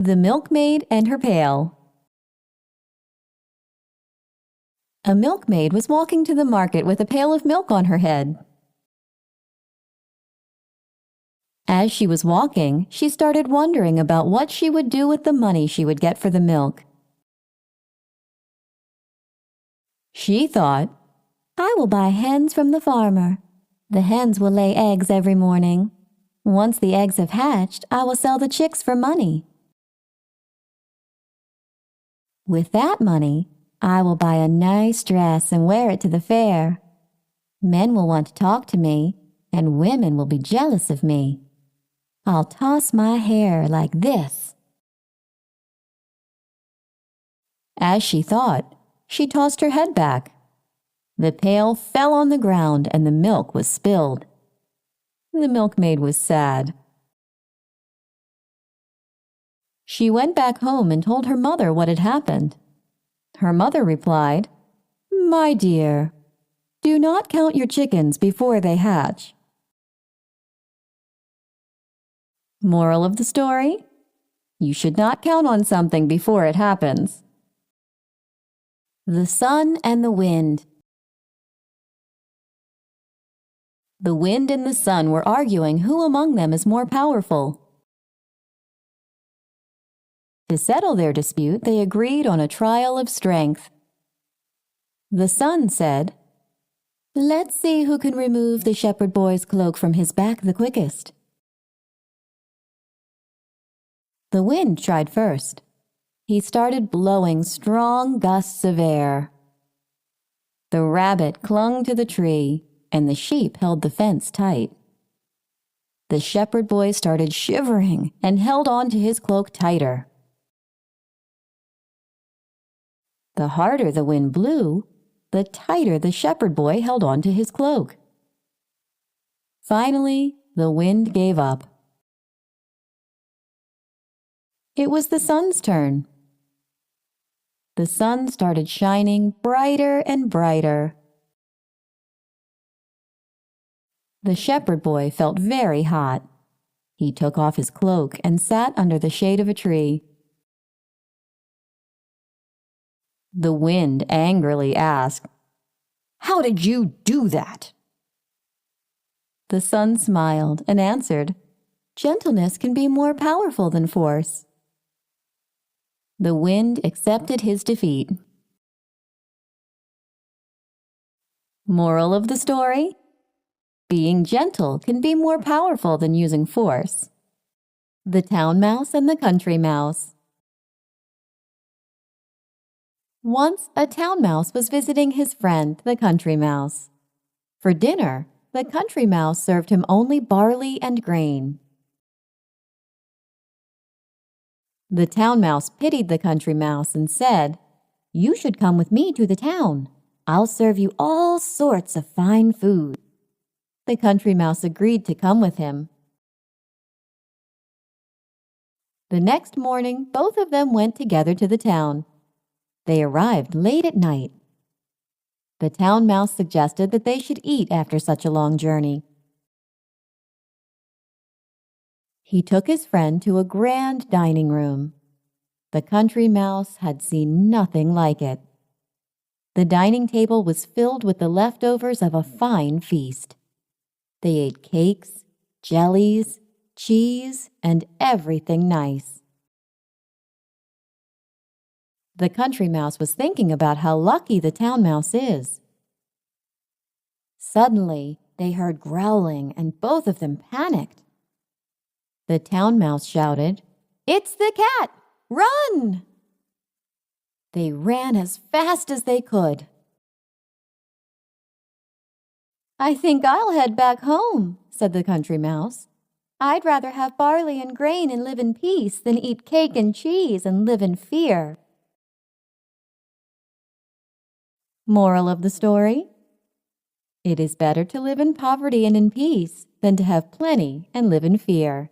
The Milkmaid and Her Pail. A milkmaid was walking to the market with a pail of milk on her head. As she was walking, she started wondering about what she would do with the money she would get for the milk. She thought, "I will buy hens from the farmer. The hens will lay eggs every morning. Once the eggs have hatched, I will sell the chicks for money. With that money, I will buy a nice dress and wear it to the fair. Men will want to talk to me, and women will be jealous of me. I'll toss my hair like this." As she thought, she tossed her head back. The pail fell on the ground and the milk was spilled. The milkmaid was sad. She went back home and told her mother what had happened. Her mother replied, "My dear, do not count your chickens before they hatch." Moral of the story: you should not count on something before it happens. The sun and the wind. The wind and the sun were arguing who among them is more powerful. To settle their dispute, they agreed on a trial of strength. The sun said, "Let's see who can remove the shepherd boy's cloak from his back the quickest." The wind tried first. He started blowing strong gusts of air. The rabbit clung to the tree, and the sheep held the fence tight. The shepherd boy started shivering and held on to his cloak tighter. The harder the wind blew, the tighter the shepherd boy held on to his cloak. Finally, the wind gave up. It was the sun's turn. The sun started shining brighter and brighter. The shepherd boy felt very hot. He took off his cloak and sat under the shade of a tree. The wind angrily asked, "How did you do that?" The sun smiled and answered, "Gentleness can be more powerful than force." The wind accepted his defeat. Moral of the story: being gentle can be more powerful than using force. The Town Mouse and the Country Mouse. Once a town mouse was visiting his friend, the country mouse. For dinner, the country mouse served him only barley and grain. The town mouse pitied the country mouse and said, "You should come with me to the town. I'll serve you all sorts of fine food." The country mouse agreed to come with him. The next morning, both of them went together to the town. They arrived late at night. The town mouse suggested that they should eat after such a long journey. He took his friend to a grand dining room. The country mouse had seen nothing like it. The dining table was filled with the leftovers of a fine feast. They ate cakes, jellies, cheese, and everything nice. The country mouse was thinking about how lucky the town mouse is. Suddenly, they heard growling and both of them panicked. The town mouse shouted, "It's the cat! Run!" They ran as fast as they could. "I think I'll head back home," said the country mouse. "I'd rather have barley and grain and live in peace than eat cake and cheese and live in fear." Moral of the story: it is better to live in poverty and in peace than to have plenty and live in fear.